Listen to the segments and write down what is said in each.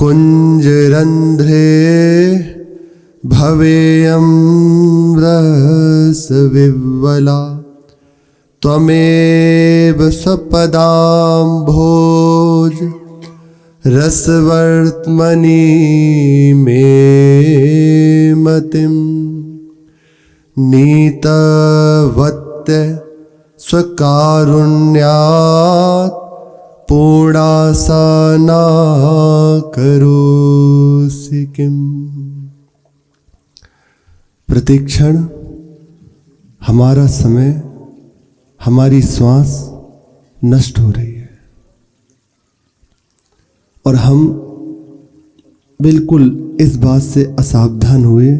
कुंजरंध्रे भवेयं रसविह्वला त्वमेव सपदाम्भोज रसवर्त्मनि मे मतिं नीतवत्य स्वकारुण्यात् पूर्णासना करोसि किम्। प्रतिक्षण हमारा समय, हमारी श्वास नष्ट हो रही है और हम बिल्कुल इस बात से असावधान हुए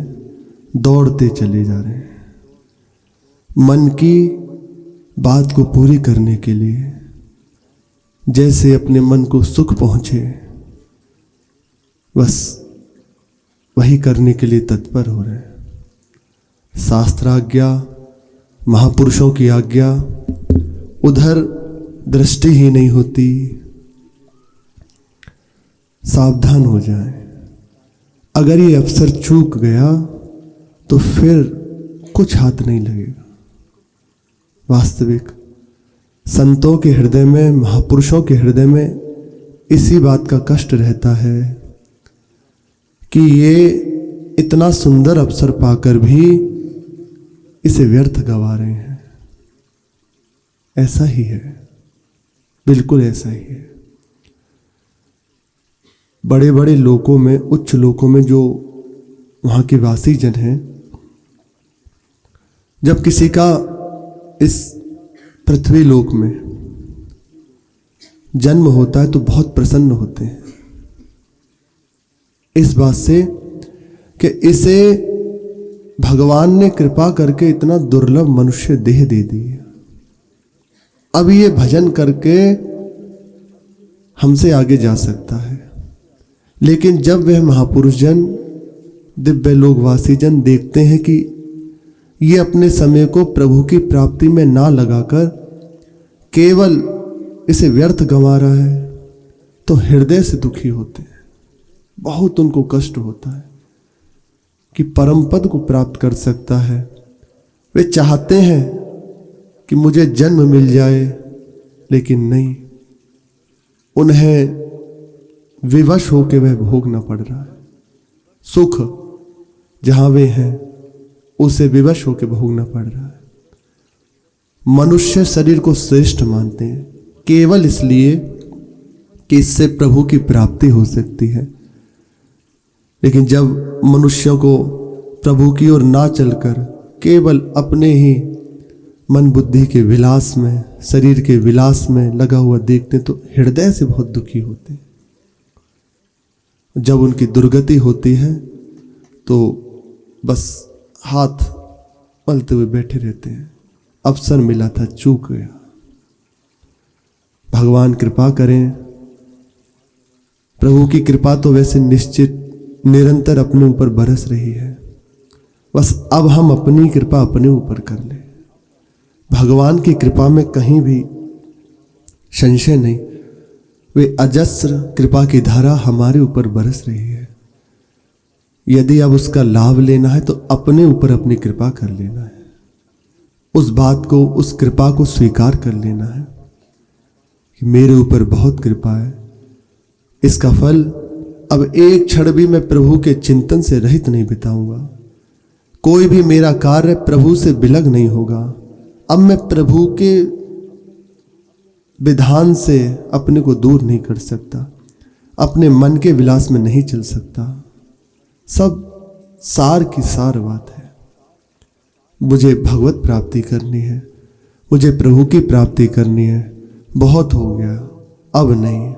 दौड़ते चले जा रहे हैं। मन की बात को पूरी करने के लिए जैसे अपने मन को सुख पहुंचे, बस वही करने के लिए तत्पर हो रहे हैं। शास्त्राज्ञा, महापुरुषों की आज्ञा, उधर दृष्टि ही नहीं होती। सावधान हो जाए, अगर ये अवसर चूक गया तो फिर कुछ हाथ नहीं लगेगा। वास्तविक संतों के हृदय में, महापुरुषों के हृदय में इसी बात का कष्ट रहता है कि ये इतना सुंदर अवसर पाकर भी इसे व्यर्थ गवा रहे हैं। ऐसा ही है, बिल्कुल ऐसा ही है। बड़े बड़े लोकों में, उच्च लोकों में जो वहां के वासी जन हैं, जब किसी का इस पृथ्वी लोक में जन्म होता है तो बहुत प्रसन्न होते हैं इस बात से कि इसे भगवान ने कृपा करके इतना दुर्लभ मनुष्य देह दे दी। अब ये भजन करके हमसे आगे जा सकता है। लेकिन जब वह महापुरुष जन, दिव्य लोकवासी जन देखते हैं कि ये अपने समय को प्रभु की प्राप्ति में ना लगाकर केवल इसे व्यर्थ गंवा रहा है, तो हृदय से दुखी होते हैं। बहुत उनको कष्ट होता है कि परम पद को प्राप्त कर सकता है। वे चाहते हैं कि मुझे जन्म मिल जाए, लेकिन नहीं, उन्हें विवश होकर वह भोगना पड़ रहा है। सुख जहां वे हैं उसे विवश होकर भोगना पड़ रहा है। मनुष्य शरीर को श्रेष्ठ मानते हैं केवल इसलिए कि इससे प्रभु की प्राप्ति हो सकती है। लेकिन जब मनुष्यों को प्रभु की ओर ना चलकर केवल अपने ही मन बुद्धि के विलास में, शरीर के विलास में लगा हुआ देखते तो हृदय से बहुत दुखी होते हैं। जब उनकी दुर्गति होती है तो बस हाथ मलते हुए बैठे रहते हैं। अवसर मिला था, चूक गया। भगवान कृपा करें। प्रभु की कृपा तो वैसे निश्चित निरंतर अपने ऊपर बरस रही है, बस अब हम अपनी कृपा अपने ऊपर कर लें। भगवान की कृपा में कहीं भी संशय नहीं, वे अजस्र कृपा की धारा हमारे ऊपर बरस रही है। यदि अब उसका लाभ लेना है तो अपने ऊपर अपनी कृपा कर लेना है। उस बात को, उस कृपा को स्वीकार कर लेना है कि मेरे ऊपर बहुत कृपा है। इसका फल अब एक क्षण भी मैं प्रभु के चिंतन से रहित नहीं बिताऊंगा। कोई भी मेरा कार्य प्रभु से विलग नहीं होगा। अब मैं प्रभु के विधान से अपने को दूर नहीं कर सकता, अपने मन के विलास में नहीं चल सकता। सब सार की सार बात है। मुझे भगवत प्राप्ति करनी है, मुझे प्रभु की प्राप्ति करनी है। बहुत हो गया, अब नहीं।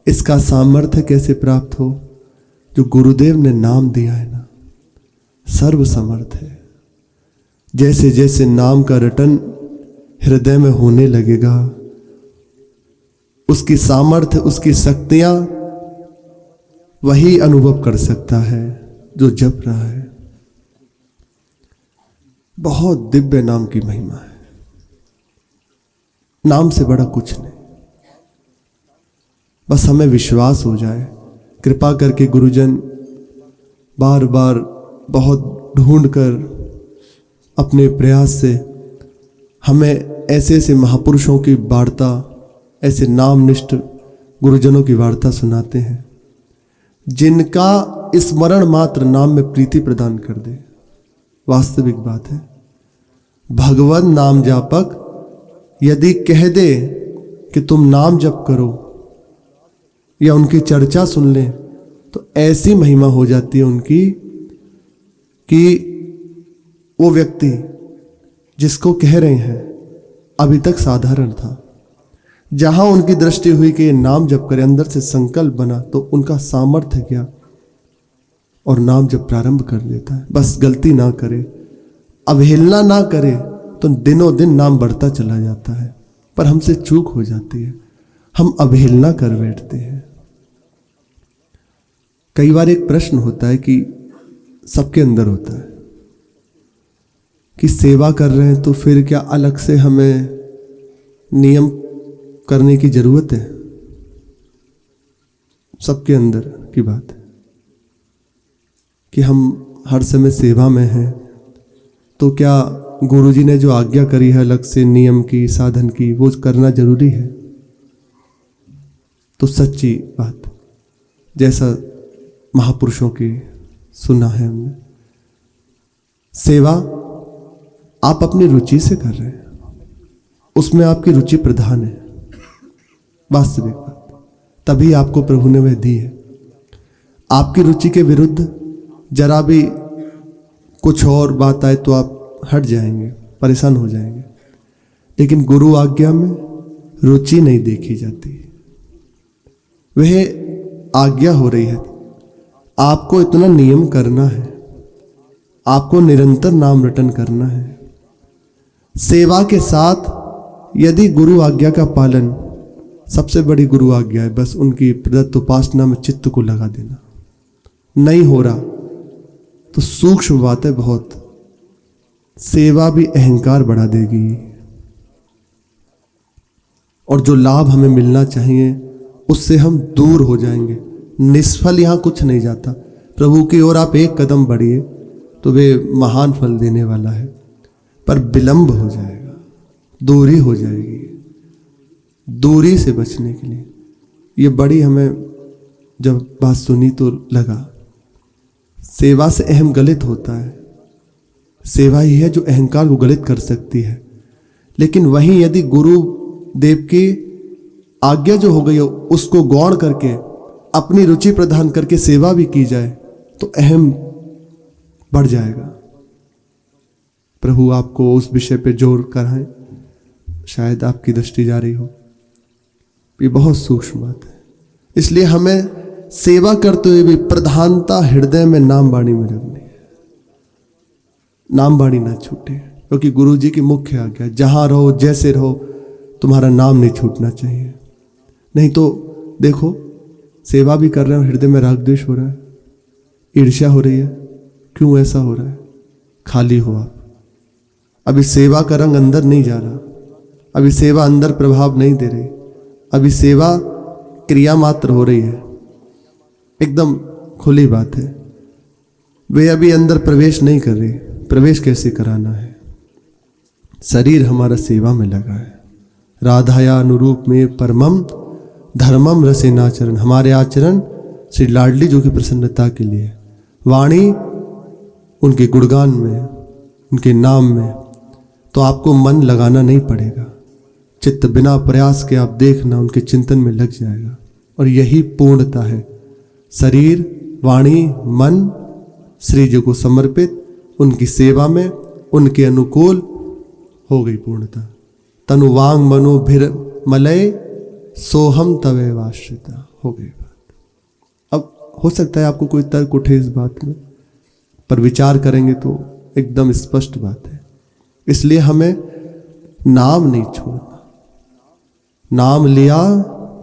इसका सामर्थ्य कैसे प्राप्त हो? जो गुरुदेव ने नाम दिया है ना, सर्व समर्थ है। जैसे जैसे नाम का रटन हृदय में होने लगेगा, उसकी सामर्थ्य, उसकी शक्तियां वही अनुभव कर सकता है जो जप रहा है। बहुत दिव्य नाम की महिमा है। नाम से बड़ा कुछ नहीं। बस हमें विश्वास हो जाए कृपा करके गुरुजन बार बार बहुत ढूंढ कर अपने प्रयास से हमें ऐसे ऐसे महापुरुषों की वार्ता, ऐसे नामनिष्ठ गुरुजनों की वार्ता सुनाते हैं जिनका स्मरण मात्र नाम में प्रीति प्रदान कर दे। वास्तविक बात है, भगवत नाम जापक यदि कह दे कि तुम नाम जप करो या उनकी चर्चा सुन ले तो ऐसी महिमा हो जाती है उनकी कि वो व्यक्ति जिसको कह रहे हैं अभी तक साधारण था, जहां उनकी दृष्टि हुई कि ये नाम जप करे, अंदर से संकल्प बना तो उनका सामर्थ्य क्या और नाम जब प्रारंभ कर देता है। बस गलती ना करे, अवहेलना ना करे तो दिनों दिन नाम बढ़ता चला जाता है। पर हमसे चूक हो जाती है, हम अवहेलना कर बैठते हैं। कई बार एक प्रश्न होता है कि सबके अंदर होता है कि सेवा कर रहे हैं तो फिर क्या अलग से हमें नियम करने की जरूरत है? सबके अंदर की बात है कि हम हर समय सेवा में हैं, तो क्या गुरुजी ने जो आज्ञा करी है अलग से नियम की, साधन की, वो करना जरूरी है? तो सच्ची बात, जैसा महापुरुषों की सुना है हमने, सेवा आप अपनी रुचि से कर रहे हैं, उसमें आपकी रुचि प्रधान है। वास्तविक बात, तभी आपको प्रभु ने वह दी है। आपकी रुचि के विरुद्ध जरा भी कुछ और बात आए तो आप हट जाएंगे, परेशान हो जाएंगे। लेकिन गुरु आज्ञा में रुचि नहीं देखी जाती, वह आज्ञा हो रही है आपको इतना नियम करना है, आपको निरंतर नाम रटन करना है। सेवा के साथ यदि गुरु आज्ञा का पालन, सबसे बड़ी गुरु आज्ञा है बस उनकी प्रदत्त उपासना में चित्त को लगा देना, नहीं हो रहा तो सूक्ष्म बात है बहुत, सेवा भी अहंकार बढ़ा देगी और जो लाभ हमें मिलना चाहिए उससे हम दूर हो जाएंगे। निष्फल यहां कुछ नहीं जाता। प्रभु की ओर आप एक कदम बढ़िए तो वे महान फल देने वाला है, पर विलंब हो जाएगा, दूरी हो जाएगी। दूरी से बचने के लिए ये बड़ी हमें जब बात सुनी तो लगा, सेवा से अहम गलित होता है। सेवा ही है जो अहंकार को गलित कर सकती है। लेकिन वहीं यदि गुरु देव की आज्ञा जो हो गई हो उसको गौण करके अपनी रुचि प्रदान करके सेवा भी की जाए तो अहम बढ़ जाएगा। प्रभु आपको उस विषय पे जोर कराएं, शायद आपकी दृष्टि जा रही हो। ये बहुत सूक्ष्म बात है, इसलिए हमें सेवा करते हुए भी प्रधानता हृदय में नाम बाणी में रखनी है। नाम बाणी ना छूटे, क्योंकि गुरु जी की मुख्य आज्ञा, जहां रहो जैसे रहो तुम्हारा नाम नहीं छूटना चाहिए। नहीं तो देखो, सेवा भी कर रहे हो, हृदय में राग द्वेष हो रहा है, ईर्ष्या हो रही है, क्यों ऐसा हो रहा है? खाली हो आप। अभी सेवा का रंग अंदर नहीं जा रहा, अभी सेवा अंदर प्रभाव नहीं दे रही, अभी सेवा क्रिया मात्र हो रही है। एकदम खुली बात है, वे अभी अंदर प्रवेश नहीं कर रही। प्रवेश कैसे कराना है? शरीर हमारा सेवा में लगा है। राधाया अनुरूप में परमम धर्मम रसेनाचरण, हमारे आचरण श्री लाडली जो की प्रसन्नता के लिए, वाणी उनके गुणगान में, उनके नाम में, तो आपको मन लगाना नहीं पड़ेगा। चित्त बिना प्रयास के आप देखना उनके चिंतन में लग जाएगा, और यही पूर्णता है। शरीर, वाणी, मन श्री जी को समर्पित, उनकी सेवा में, उनके अनुकूल हो गई पूर्णता। तनु वांग मनो भिर मलय सोहम तवे वाश्रिता, हो गई बात। अब हो सकता है आपको कोई तर्क उठे इस बात में, पर विचार करेंगे तो एकदम स्पष्ट बात है। इसलिए हमें नाम नहीं छोड़ना। नाम लिया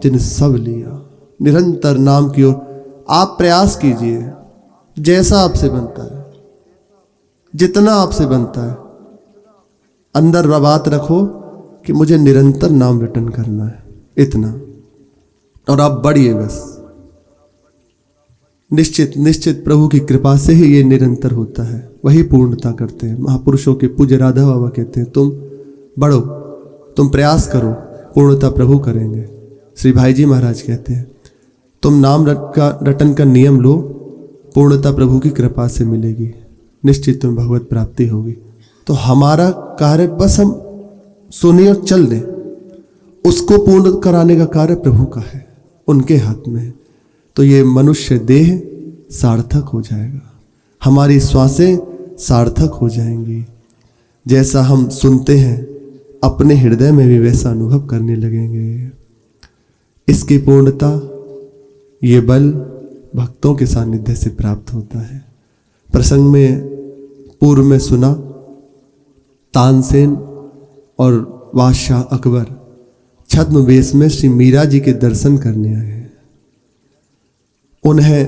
जिन सब लिया, निरंतर नाम की ओर आप प्रयास कीजिए, जैसा आपसे बनता है, जितना आपसे बनता है। अंदर बात रखो कि मुझे निरंतर नाम रटन करना है, इतना, और आप बढ़िए बस। निश्चित निश्चित प्रभु की कृपा से ही ये निरंतर होता है, वही पूर्णता करते हैं। महापुरुषों के पूज्य राधा बाबा कहते हैं तुम बढ़ो, तुम प्रयास करो, पूर्णता प्रभु करेंगे। श्री भाई जी महाराज कहते हैं तुम नाम रटन का नियम लो, पूर्णता प्रभु की कृपा से मिलेगी, निश्चित तुम्हें भगवत प्राप्ति होगी। तो हमारा कार्य बस हम सुनिए और चल दें, उसको पूर्ण कराने का कार्य प्रभु का है, उनके हाथ में है। तो ये मनुष्य देह सार्थक हो जाएगा, हमारी श्वासें सार्थक हो जाएंगी। जैसा हम सुनते हैं अपने हृदय में भी वैसा अनुभव करने लगेंगे। इसकी पूर्णता, ये बल भक्तों के सानिध्य से प्राप्त होता है। प्रसंग में पूर्व में सुना, तानसेन और बादशाह अकबर छद्म वेश में श्री मीरा जी के दर्शन करने आए हैं। उन्हें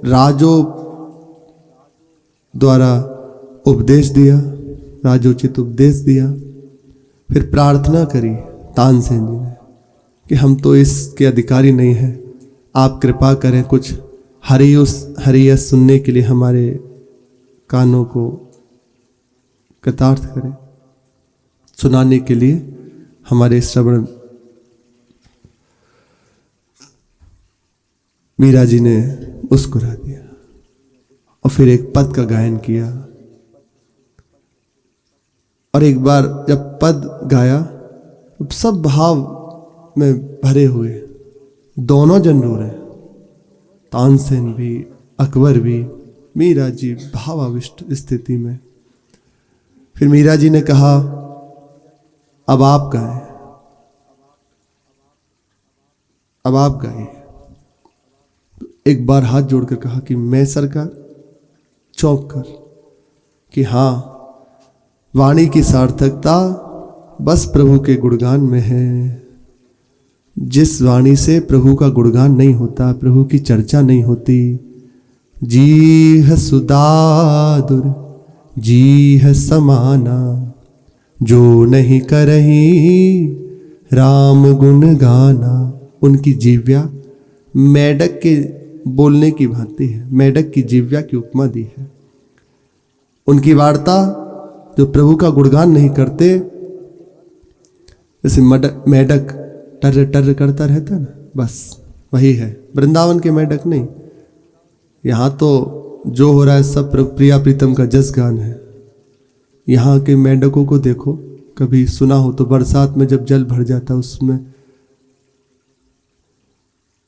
राजो द्वारा उपदेश दिया, राजोचित उपदेश दिया। फिर प्रार्थना करी तानसेन जी ने कि हम तो इसके अधिकारी नहीं हैं, आप कृपा करें, कुछ हरियस सुनने के लिए हमारे कानों को कृतार्थ करें, सुनाने के लिए हमारे श्रवण। मीरा जी ने मुस्कुरा दिया और फिर एक पद का गायन किया। और एक बार जब पद गाया तो सब भाव में भरे हुए, दोनों जन रो रहे, तानसेन भी अकबर भी, मीरा जी भावाविष्ट स्थिति में। फिर मीरा जी ने कहा अब आप गाएं, अब आप गाइए। एक बार हाथ जोड़कर कहा कि मैं सरकार, चौंक कर कि हाँ, वाणी की सार्थकता बस प्रभु के गुणगान में है। जिस वाणी से प्रभु का गुणगान नहीं होता, प्रभु की चर्चा नहीं होती, जी है सुदादुर जी है समाना, जो नहीं करही राम गुण गाना। उनकी जीव्या मेढक के बोलने की भांति है, मेढक की जीव्या की उपमा दी है। उनकी वार्ता जो प्रभु का गुणगान नहीं करते, जैसे मेढक टर्र टर्र करता रहता है ना, बस वही है। वृंदावन के मेढक नहीं, यहाँ तो जो हो रहा है सब प्रिया प्रीतम का जस गान है। यहाँ के मेढकों को देखो, कभी सुना हो तो बरसात में जब जल भर जाता है उसमें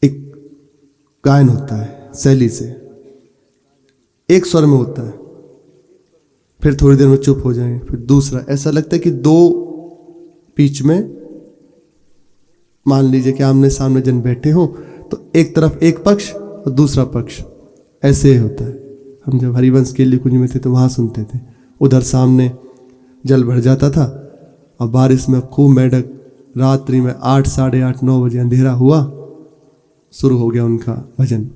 एक गायन होता है, शैली से एक स्वर में होता है, फिर थोड़ी देर में चुप हो जाए, फिर दूसरा। ऐसा लगता है कि दो बीच में, मान लीजिए कि आमने सामने जन बैठे हो तो एक तरफ एक पक्ष और दूसरा पक्ष, ऐसे होता है। हम जब हरिवंश के लिए कुंज में थे तो वहाँ सुनते थे, उधर सामने जल भर जाता था और बारिश में खूब मेढक, रात्रि में 8, साढ़े 8, 9 बजे अंधेरा हुआ, शुरू हो गया उनका भजन।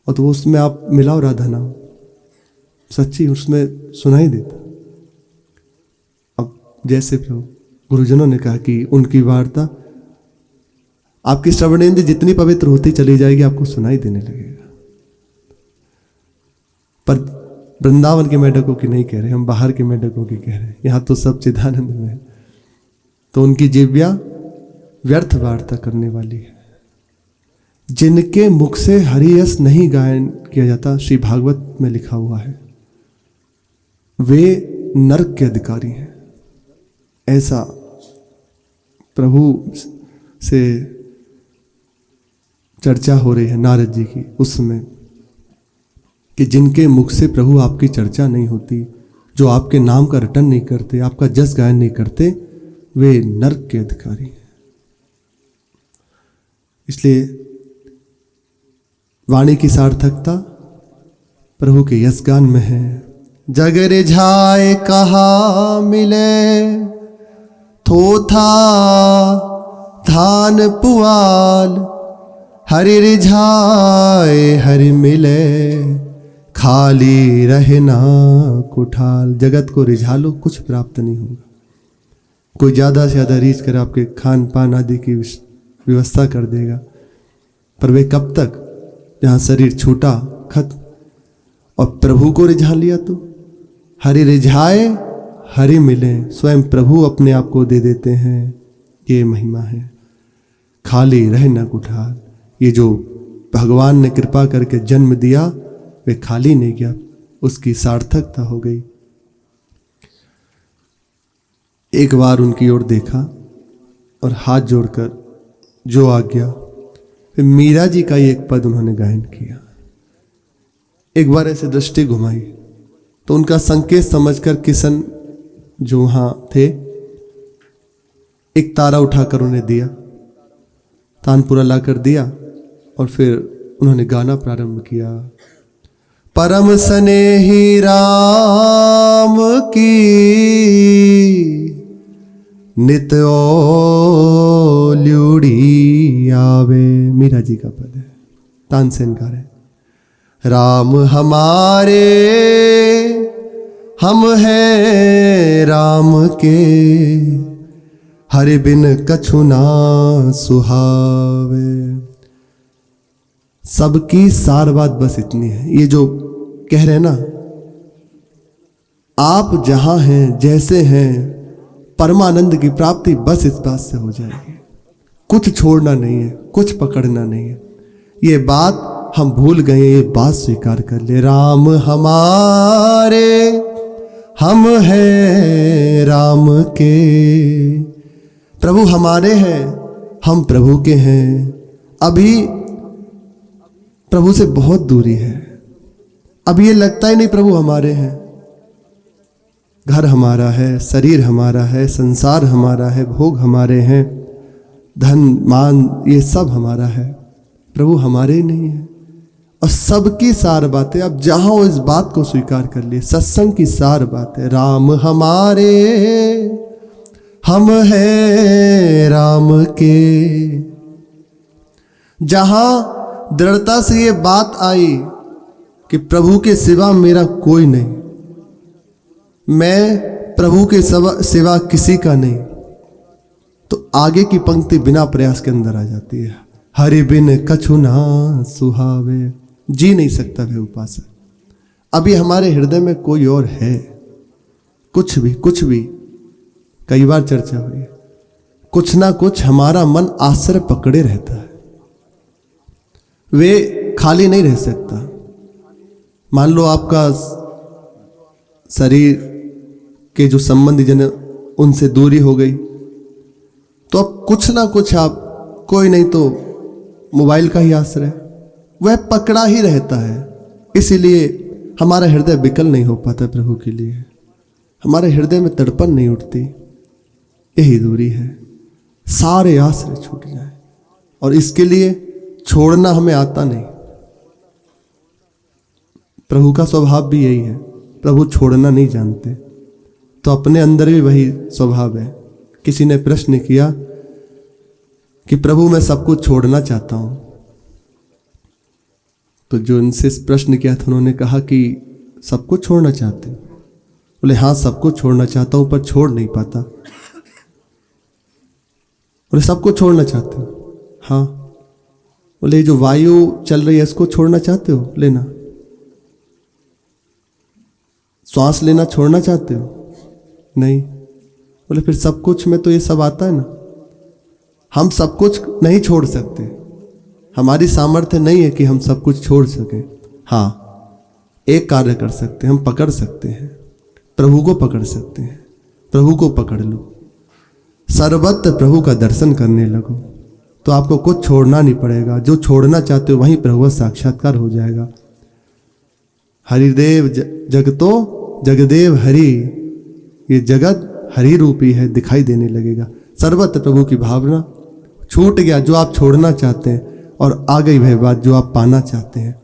और तो उसमें आप मिलाओ राधा नाम, सच्ची उसमें सुनाई देता। अब जैसे प्रभु गुरुजनों ने कहा कि उनकी वार्ता, आपकी श्रवणेंद्र जितनी पवित्र होती चली जाएगी आपको सुनाई देने लगेगा। पर वृंदावन के मेढकों की नहीं कह रहे, हम बाहर के मेढकों की कह रहे हैं। यहाँ तो सब चिदानंद में है। तो उनकी जिव्या व्यर्थ वार्ता करने वाली है। जिनके मुख से हरियस नहीं गायन किया जाता, श्री भागवत में लिखा हुआ है, वे नरक के अधिकारी हैं। ऐसा प्रभु से चर्चा हो रही है नारद जी की उसमें, कि जिनके मुख से प्रभु आपकी चर्चा नहीं होती, जो आपके नाम का रटन नहीं करते, आपका जस गायन नहीं करते, वे नरक के अधिकारी हैं। इसलिए वाणी की सार्थकता प्रभु के यश गान में है। जग रिझाए कहा मिले, थोथा धान पुआल, हरि रिझाए हरि मिले, खाली रहना कुठाल। जगत को रिझा लो, कुछ प्राप्त नहीं होगा। कोई ज़्यादा से ज़्यादा रीझ कर आपके खान पान आदि की व्यवस्था कर देगा, पर वे कब तक जहाँ शरीर छूटा खत्म, और प्रभु को रिझा लिया तो हरि रिझाए हरि मिले, स्वयं प्रभु अपने आप को दे देते हैं। ये महिमा है, खाली रह न कुठार। ये जो भगवान ने कृपा करके जन्म दिया वे खाली नहीं गया, उसकी सार्थकता हो गई। एक बार उनकी ओर देखा और हाथ जोड़कर जो आ गया, फिर मीरा जी का एक पद उन्होंने गायन किया। एक बार ऐसे दृष्टि घुमाई तो उनका संकेत समझकर किशन जो वहां थे एक तारा उठाकर उन्हें दिया, तानपुरा लाकर दिया, और फिर उन्होंने गाना प्रारंभ किया। परम स्नेही राम की नित ओल्यूड़ी आवे। मीरा जी का पद है, तानसेन गा रहे। राम हमारे हम हैं राम के, हरि बिन कछु ना सुहावे। सबकी सार बात बस इतनी है, ये जो कह रहे हैं ना, आप जहां हैं जैसे हैं परमानंद की प्राप्ति बस इस बात से हो जाएगी। कुछ छोड़ना नहीं है, कुछ पकड़ना नहीं है। ये बात हम भूल गए, ये बात स्वीकार कर ले। राम हमारे हम हैं राम के, प्रभु हमारे हैं हम प्रभु के हैं। अभी प्रभु से बहुत दूरी है, अब ये लगता ही नहीं प्रभु हमारे हैं। घर हमारा है, शरीर हमारा है, संसार हमारा है, भोग हमारे हैं, धन मान ये सब हमारा है, प्रभु हमारे ही नहीं है। और सबकी सार बातें, अब जहां हो इस बात को स्वीकार कर लिए, सत्संग की सार बात है। राम हमारे हम हैं राम के। जहां दृढ़ता से ये बात आई कि प्रभु के सिवा मेरा कोई नहीं, मैं प्रभु के सिवा किसी का नहीं, तो आगे की पंक्ति बिना प्रयास के अंदर आ जाती है। हरि बिन कछु ना सुहावे, जी नहीं सकता वे उपासक। अभी हमारे हृदय में कोई और है, कुछ भी कई बार चर्चा हुई, कुछ ना कुछ हमारा मन आश्रय पकड़े रहता है, वे खाली नहीं रह सकता। मान लो आपका शरीर के जो संबंधी जन उनसे दूरी हो गई, तो अब कुछ ना कुछ आप, कोई नहीं तो मोबाइल का ही आश्रय, वह पकड़ा ही रहता है। इसीलिए हमारा हृदय विकल नहीं हो पाता प्रभु के लिए, हमारे हृदय में तड़पन नहीं उठती। यही दूरी है, सारे आश्रय छूट जाए, और इसके लिए छोड़ना हमें आता नहीं। प्रभु का स्वभाव भी यही है, प्रभु छोड़ना नहीं जानते, तो अपने अंदर भी वही स्वभाव है। किसी ने प्रश्न किया कि प्रभु मैं सब कुछ छोड़ना चाहता हूं, तो जो उनसे प्रश्न किया था उन्होंने कहा कि सब कुछ छोड़ना चाहते? बोले हाँ सब कुछ छोड़ना चाहता हूं, पर छोड़ नहीं पाता। बोले सब कुछ छोड़ना चाहते हो? हाँ। बोले जो वायु चल रही है इसको छोड़ना चाहते हो? लेना। श्वास लेना छोड़ना चाहते हो? नहीं। बोले फिर सब कुछ में तो ये सब आता है ना। हम सब कुछ नहीं छोड़ सकते, हमारी सामर्थ्य नहीं है कि हम सब कुछ छोड़ सकें। हाँ, एक कार्य कर सकते हैं, हम पकड़ सकते हैं, प्रभु को पकड़ सकते हैं। प्रभु को पकड़ लो, सर्वत्र प्रभु का दर्शन करने लगो, तो आपको कुछ छोड़ना नहीं पड़ेगा। जो छोड़ना चाहते हो वहीं प्रभु का साक्षात्कार हो जाएगा। हरिदेव जगतो जगदेव हरि, ये जगत हरि रूपी है, दिखाई देने लगेगा। सर्वत्र प्रभु की भावना छूट गया, जो आप छोड़ना चाहते हैं, और आ गई वह बात जो आप पाना चाहते हैं।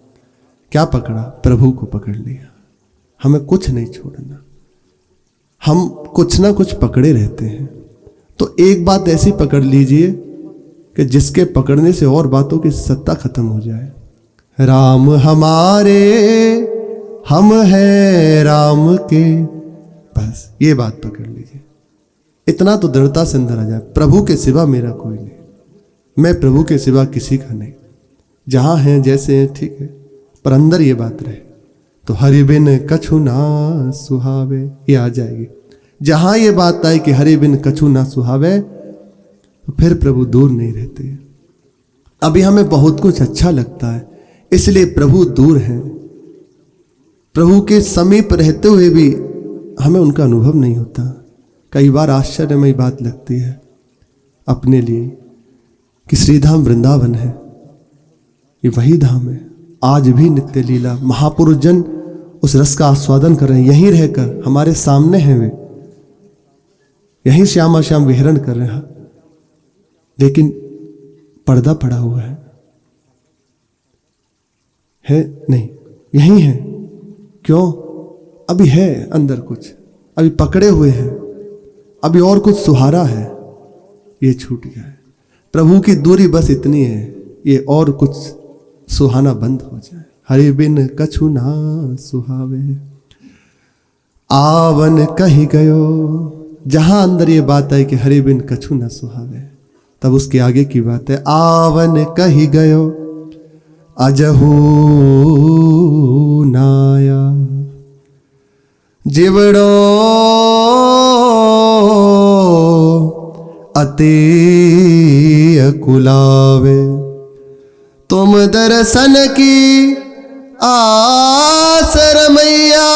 क्या पकड़ा? प्रभु को पकड़ लिया। हमें कुछ नहीं छोड़ना, हम कुछ ना कुछ पकड़े रहते हैं। तो एक बात ऐसी पकड़ लीजिए कि जिसके पकड़ने से और बातों की सत्ता खत्म हो जाए। राम हमारे हम हैं राम के, बस ये बात पकड़ लीजिए। इतना तो दृढ़ता से अंदर आ जाए, प्रभु के सिवा मेरा कोई नहीं, मैं प्रभु के सिवा किसी का नहीं। जहाँ हैं जैसे हैं ठीक है, पर अंदर ये बात रहे तो हरि बिन कछु ना सुहावे, ये आ जाएगी। जहाँ ये बात आई कि हरि बिन कछु ना सुहावे, तो फिर प्रभु दूर नहीं रहते। अभी हमें बहुत कुछ अच्छा लगता है, इसलिए प्रभु दूर हैं। प्रभु के समीप रहते हुए भी हमें उनका अनुभव नहीं होता। कई बार आश्चर्यमयी बात लगती है अपने लिए कि श्रीधाम वृंदावन है, ये वही धाम है। आज भी नित्य लीला महापुरुष जन उस रस का आस्वादन कर रहे हैं, यहीं रहकर हमारे सामने हैं वे, यहीं श्यामा श्याम विहरण कर रहे हैं, लेकिन पर्दा पड़ा हुआ है नहीं, यहीं है। क्यों? अभी है अंदर कुछ, अभी पकड़े हुए हैं, अभी और कुछ सुहारा है, ये छूट गया है। प्रभु की दूरी बस इतनी है, ये और कुछ सुहाना बंद हो जाए। हरि बिन कछु ना सुहावे, आवन कही गयो। जहां अंदर ये बात है कि हरि बिन कछु ना सुहावे, तब उसके आगे की बात है आवन कही गयो अजहू नाया। जिवड़ो अति अकुलावे, तुम दर्शन की आसर मैया,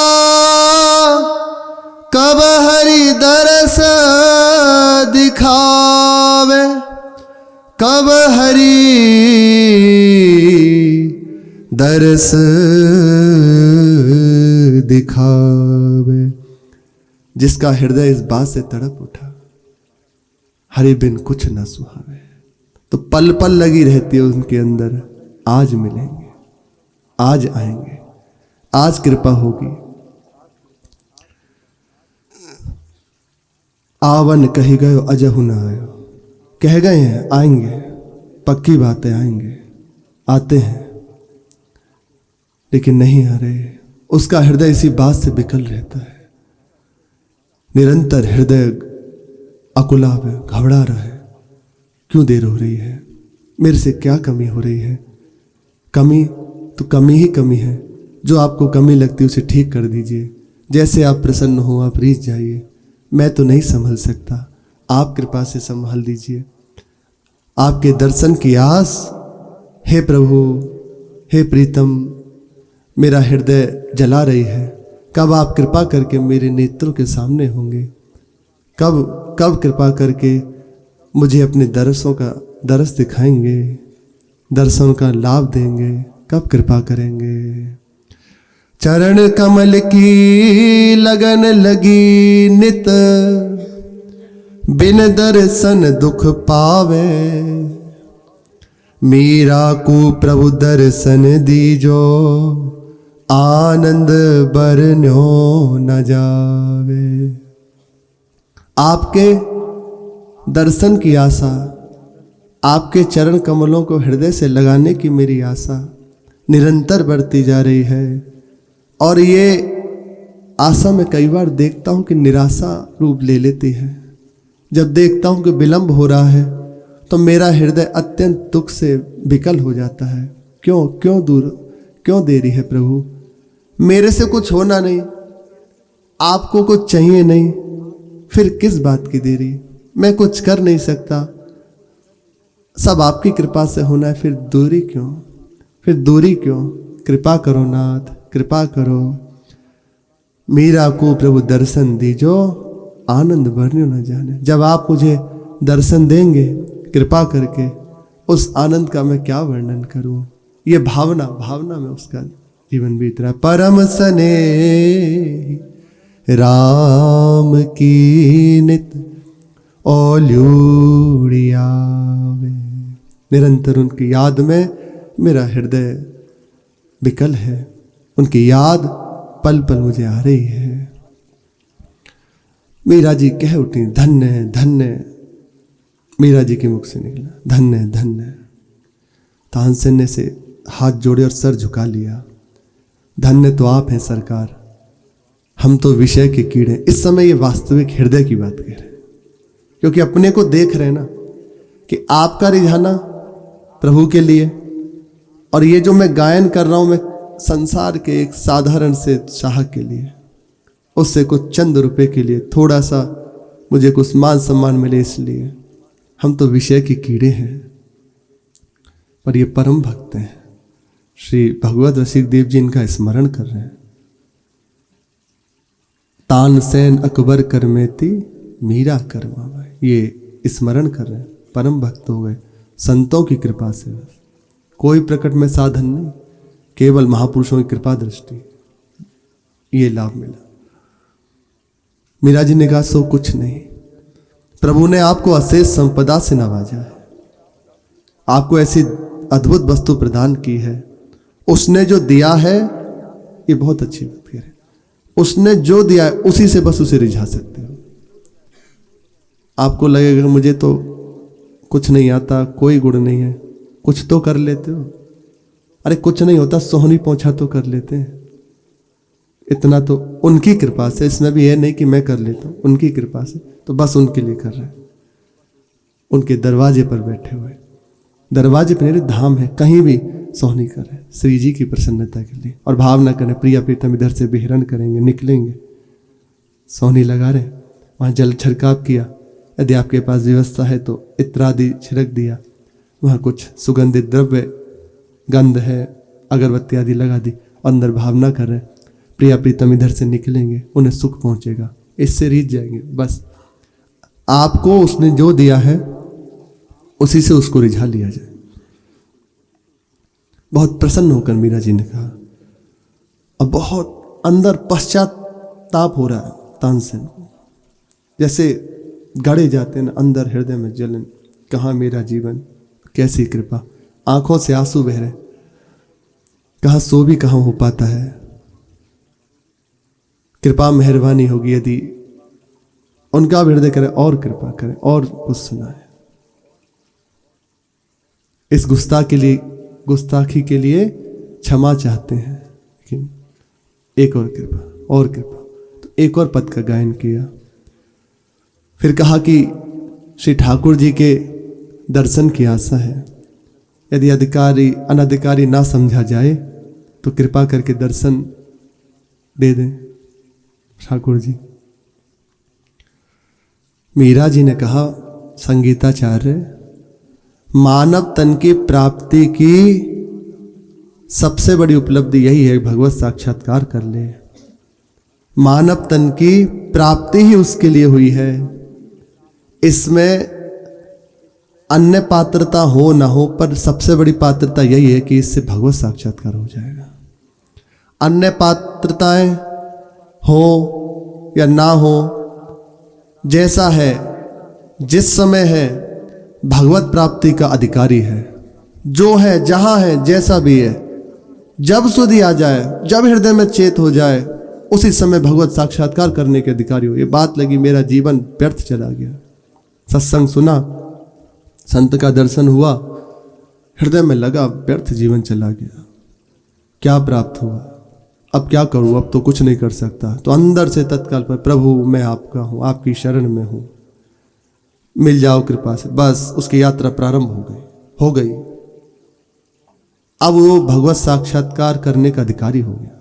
कब हरि दरस दिखावे, कब हरि दरस दिखावे। जिसका हृदय इस बात से तड़प उठा हरि बिन कुछ न सुहावे, तो पल पल लगी रहती है उनके अंदर, आज मिलेंगे, आज आएंगे, आज कृपा होगी। आवन कही गयो अजहु न आयो, कह गए हैं आएंगे, पक्की बात है आएंगे, आते हैं, लेकिन नहीं आ रहे। उसका हृदय इसी बात से विकल रहता है, निरंतर हृदय अकुला है, घबरा रहा है। क्यों देर हो रही है? मेरे से क्या कमी हो रही है? कमी तो कमी ही कमी है। जो आपको कमी लगती है उसे ठीक कर दीजिए। जैसे आप प्रसन्न हो आप रीझ जाइए। मैं तो नहीं संभल सकता, आप कृपा से संभाल दीजिए। आपके दर्शन की आस, हे प्रभु, हे प्रीतम, मेरा हृदय जला रही है। कब आप कृपा करके मेरे नेत्रों के सामने होंगे? कब कृपा करके मुझे अपने दर्शों का दरस दिखाएंगे, दर्शन का लाभ देंगे? कब कृपा करेंगे? चरण कमल की लगन लगी नित, बिन दर्शन दुख पावे। मीरा को प्रभु दर्शन दीजो, आनंद बरन्यो न जावे। आपके दर्शन की आशा, आपके चरण कमलों को हृदय से लगाने की मेरी आशा निरंतर बढ़ती जा रही है। और ये आशा मैं कई बार देखता हूँ कि निराशा रूप ले लेती है। जब देखता हूँ कि विलंब हो रहा है तो मेरा हृदय अत्यंत दुख से विकल हो जाता है। क्यों देरी है प्रभु? मेरे से कुछ होना नहीं, आपको कुछ चाहिए नहीं, फिर किस बात की देरी? मैं कुछ कर नहीं सकता, सब आपकी कृपा से होना है, फिर दूरी क्यों? कृपा करो नाथ, कृपा करो। मीरा को प्रभु दर्शन दीजो, आनंद बरन्यो न जाने। जब आप मुझे दर्शन देंगे कृपा करके, उस आनंद का मैं क्या वर्णन करूं? ये भावना में उसका जीवन बीत रहा है। परम स्नेही राम की नित ओल्यूड़ियावे। निरंतर उनकी याद में मेरा हृदय विकल है। उनकी याद पल पल मुझे आ रही है। मीरा जी कह उठी, धन्य धन्य। मीरा जी के मुख से निकला, धन्य धन्य। तानसेन ने से हाथ जोड़े और सर झुका लिया। धन्य तो आप हैं सरकार, हम तो विषय के कीड़े। इस समय ये वास्तविक हृदय की बात कह रहे हैं, क्योंकि अपने को देख रहे हैं ना कि आपका रिझाना प्रभु के लिए, और ये जो मैं गायन कर रहा हूं, मैं संसार के एक साधारण से चाह के लिए, उससे कुछ चंद रुपए के लिए, थोड़ा सा मुझे कुछ मान सम्मान मिले इसलिए। हम तो विषय के कीड़े हैं, पर ये परम भक्त हैं। श्री भगवत रसिक देव जी इनका स्मरण कर रहे हैं। तानसेन अकबर करमेती मीरा करमावा, ये स्मरण कर रहे हैं। परम भक्त हो गए संतों की कृपा से, कोई प्रकट में साधन नहीं, केवल महापुरुषों की कृपा दृष्टि, ये लाभ मिला। मीरा जी ने कहा सो कुछ नहीं, प्रभु ने आपको अशेष संपदा से नवाजा है, आपको ऐसी अद्भुत वस्तु प्रदान की है। उसने जो दिया है, ये बहुत अच्छी बात कह रहे हैं, उसने जो दिया है उसी से बस उसे रिझा सकते हो। आपको लगेगा मुझे तो कुछ नहीं आता, कोई गुण नहीं है, कुछ तो कर लेते हो। अरे कुछ नहीं होता, सोहनी पहुंचा तो कर लेते हैं। इतना तो उनकी कृपा से, इसमें भी ये नहीं कि मैं कर लेता हूं, उनकी कृपा से, तो बस उनके लिए कर रहे हैं। उनके दरवाजे पर बैठे हुए, दरवाजे पर मेरे धाम है, कहीं भी सोहनी करें श्री जी की प्रसन्नता के लिए, और भावना करें प्रिया प्रीतम इधर से विहरण करेंगे, निकलेंगे, सोहनी लगा रहे, वहां जल छिड़काव किया, यदि आपके पास व्यवस्था है तो इत्र आदि छिड़क दिया, वहां कुछ सुगंधित द्रव्य गंध है, अगरबत्ती आदि लगा दी, अंदर भावना कर रहे प्रिया प्रीतम इधर से निकलेंगे, उन्हें सुख पहुंचेगा, इससे रीझ जाएंगे। बस आपको उसने जो दिया है उसी से उसको रिझा लिया जाए। बहुत प्रसन्न होकर मीरा जी ने कहा, अब बहुत अंदर पश्चाताप हो रहा है तानसेन को, जैसे गड़े जाते हैं अंदर हृदय में जलन, कहाँ मेरा जीवन, कैसी कृपा, आंखों से आंसू बह रहे, कहा सो भी कहाँ हो पाता है। कृपा मेहरबानी होगी यदि उनका भी हृदय करे और कृपा करे और कुछ सुनाए। इस गुस्ताखी के लिए क्षमा चाहते हैं, लेकिन एक और कृपा और कृपा, तो एक और पद का गायन किया। फिर कहा कि श्री ठाकुर जी के दर्शन की आशा है, यदि अधिकारी अनधिकारी ना समझा जाए तो कृपा करके दर्शन दे दें ठाकुर जी। मीरा जी ने कहा, संगीताचार्य, मानव तन की प्राप्ति की सबसे बड़ी उपलब्धि यही है, भगवत साक्षात्कार कर ले। मानव तन की प्राप्ति ही उसके लिए हुई है, इसमें अन्य पात्रता हो ना हो, पर सबसे बड़ी पात्रता यही है कि इससे भगवत साक्षात्कार हो जाएगा। अन्य पात्रताएं हो या ना हो, जैसा है जिस समय है, भगवत प्राप्ति का अधिकारी है। जो है जहां है जैसा भी है, जब सुधि आ जाए, जब हृदय में चेत हो जाए, उसी समय भगवत साक्षात्कार करने के अधिकारी हो। ये बात लगी, मेरा जीवन व्यर्थ चला गया। सत्संग सुना, संत का दर्शन हुआ, हृदय में लगा व्यर्थ जीवन चला गया, क्या प्राप्त हुआ, अब क्या करूं, अब तो कुछ नहीं कर सकता। तो अंदर से तत्काल पर प्रभु मैं आपका हूं, आपकी शरण में हूं, मिल जाओ कृपा से, बस उसकी यात्रा प्रारंभ हो गई। अब वो भगवत साक्षात्कार करने का अधिकारी हो गया।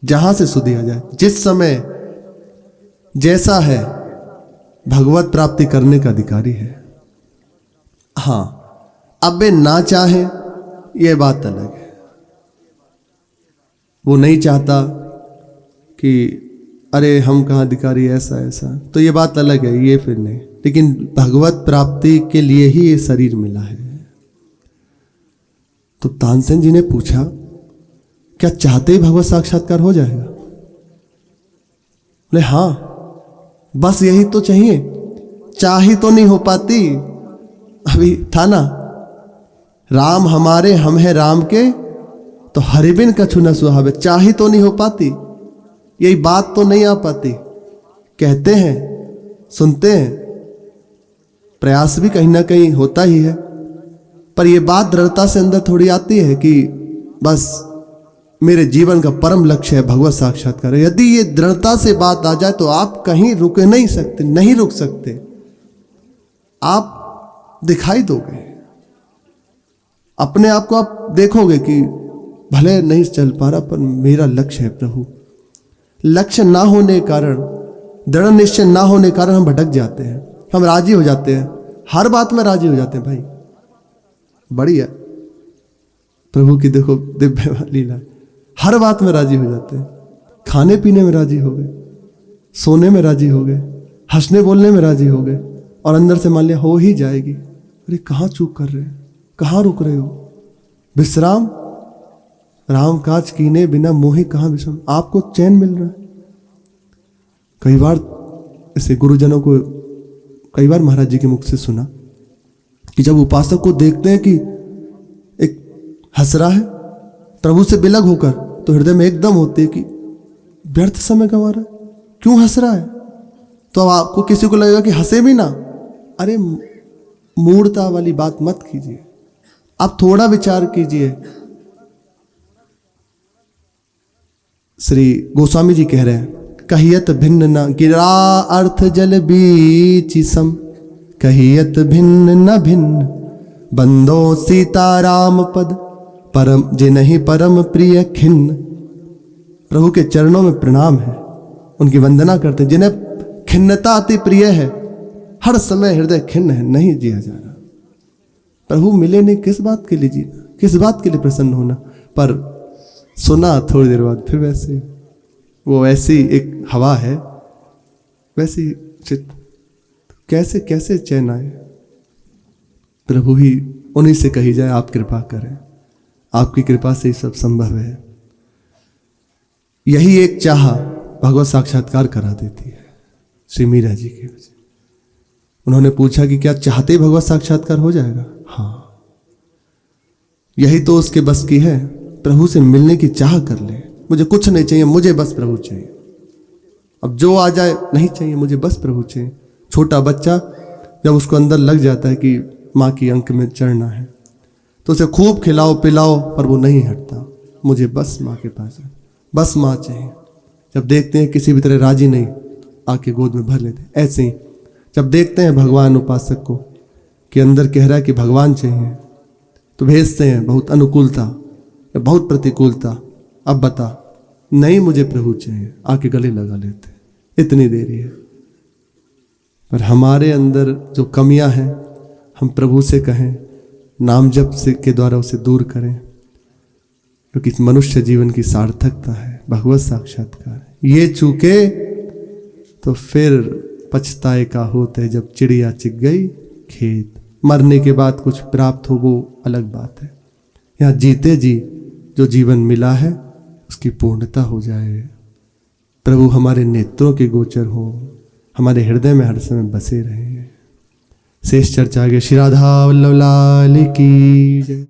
जहां से सुधि आ जाए, जिस समय जैसा है, भगवत प्राप्ति करने का अधिकारी है। हाँ, अब वे ना चाहे ये बात अलग है, वो नहीं चाहता कि अरे हम कहाँ अधिकारी, ऐसा ऐसा, तो ये बात अलग है, ये फिर नहीं। लेकिन भगवत प्राप्ति के लिए ही ये शरीर मिला है। तो तानसेन जी ने पूछा, क्या चाहते ही भगवत साक्षात्कार हो जाएगा? बोले हाँ, बस यही तो चाहिए, चाही तो नहीं हो पाती। अभी था ना, राम हमारे हम है राम के, तो हरिबिन कछु न सुहावे, चाही तो नहीं हो पाती, यही बात तो नहीं आ पाती। कहते हैं, सुनते हैं, प्रयास भी कहीं ना कहीं होता ही है, पर यह बात दृढ़ता से अंदर थोड़ी आती है कि बस मेरे जीवन का परम लक्ष्य है भगवत साक्षात्कार। यदि ये दृढ़ता से बात आ जाए तो आप कहीं रुक नहीं सकते, नहीं रुक सकते, आप दिखाई दोगे। अपने आप को आप देखोगे कि भले नहीं चल पा रहा पर मेरा लक्ष्य है प्रभु। लक्ष्य ना होने के कारण, दृढ़ निश्चय ना होने के कारण हम भटक जाते हैं, हम राजी हो जाते हैं, हर बात में राजी हो जाते हैं। भाई बढ़िया, प्रभु की देखो दिव्य लीला, हर बात में राजी हो जाते हैं। खाने पीने में राजी हो गए, सोने में राजी हो गए, हंसने बोलने में राजी हो गए, और अंदर से मान लिया हो ही जाएगी। अरे कहाँ चूक कर रहे हैं, कहाँ रुक रहे हो? विश्राम राम काज कीने बिना मोहि कहाँ विश्राम। आपको चैन मिल रहा है। कई बार ऐसे गुरुजनों को, कई बार महाराज जी के मुख से सुना कि जब उपासक को देखते हैं कि एक हंस रहा है प्रभु से बिलग होकर, तो हृदय में एकदम होती है कि व्यर्थ समय गंवा रहा है, क्यों हंस रहा है? तो अब आपको किसी को लगेगा कि हंसे भी ना। अरे मूढ़ता वाली बात मत कीजिए, आप थोड़ा विचार कीजिए। श्री गोस्वामी जी कह रहे हैं, कहियत भिन्न न गिरा अर्थ जल बीच सम, कहियत भिन्न न भिन्न बंदो सीताराम पद, परम जिन्हि परम प्रिय खिन्न। प्रभु के चरणों में प्रणाम है, उनकी वंदना करते हैं जिन्हें खिन्नता अति प्रिय है। हर समय हृदय खिन्न है, नहीं जिया जा रहा। प्रभु मिले नहीं, किस बात के लिए जीना, किस बात के लिए प्रसन्न होना? पर सुना थोड़ी देर बाद फिर वैसे, वो ऐसी एक हवा है, वैसी चित्त, कैसे कैसे चैन आए? प्रभु ही उन्हीं से कही जाए आप कृपा करें, आपकी कृपा से ही सब संभव है। यही एक चाह भगवत साक्षात्कार करा देती है। श्री मीरा जी की वजह, उन्होंने पूछा कि क्या चाहते ही भगवत साक्षात्कार हो जाएगा? हाँ, यही तो उसके बस की है। प्रभु से मिलने की चाह कर ले, मुझे कुछ नहीं चाहिए, मुझे बस प्रभु चाहिए। अब जो आ जाए नहीं चाहिए, मुझे बस प्रभु चाहिए। छोटा बच्चा जब उसको अंदर लग जाता है कि माँ की अंक में चढ़ना है, तो उसे खूब खिलाओ पिलाओ, पर वो नहीं हटता। मुझे बस माँ के पास है, बस माँ चाहिए। जब देखते हैं किसी भी तरह राजी नहीं, आके गोद में भर लेते। ऐसे ही जब देखते हैं भगवान उपासक को कि अंदर कह रहा है कि भगवान चाहिए, तो भेजते हैं बहुत अनुकूलता या बहुत प्रतिकूलता, अब बता, नहीं मुझे प्रभु चाहिए, आके गले लगा लेते। इतनी देरी है। पर हमारे अंदर जो कमियां हैं, हम प्रभु से कहें, नाम जप से के द्वारा उसे दूर करें, क्योंकि इस मनुष्य जीवन की सार्थकता है भगवत साक्षात्कार। ये चूके तो फिर पछताए का होता है, जब चिड़िया चिग गई खेत। मरने के बाद कुछ प्राप्त हो वो अलग बात है, यहाँ जीते जी जो जीवन मिला है उसकी पूर्णता हो जाए। प्रभु हमारे नेत्रों के गोचर हो, हमारे हृदय में हर समय बसे रहे। शेष चर्चा आगे। श्री राधा वल्लभ लाल की जय।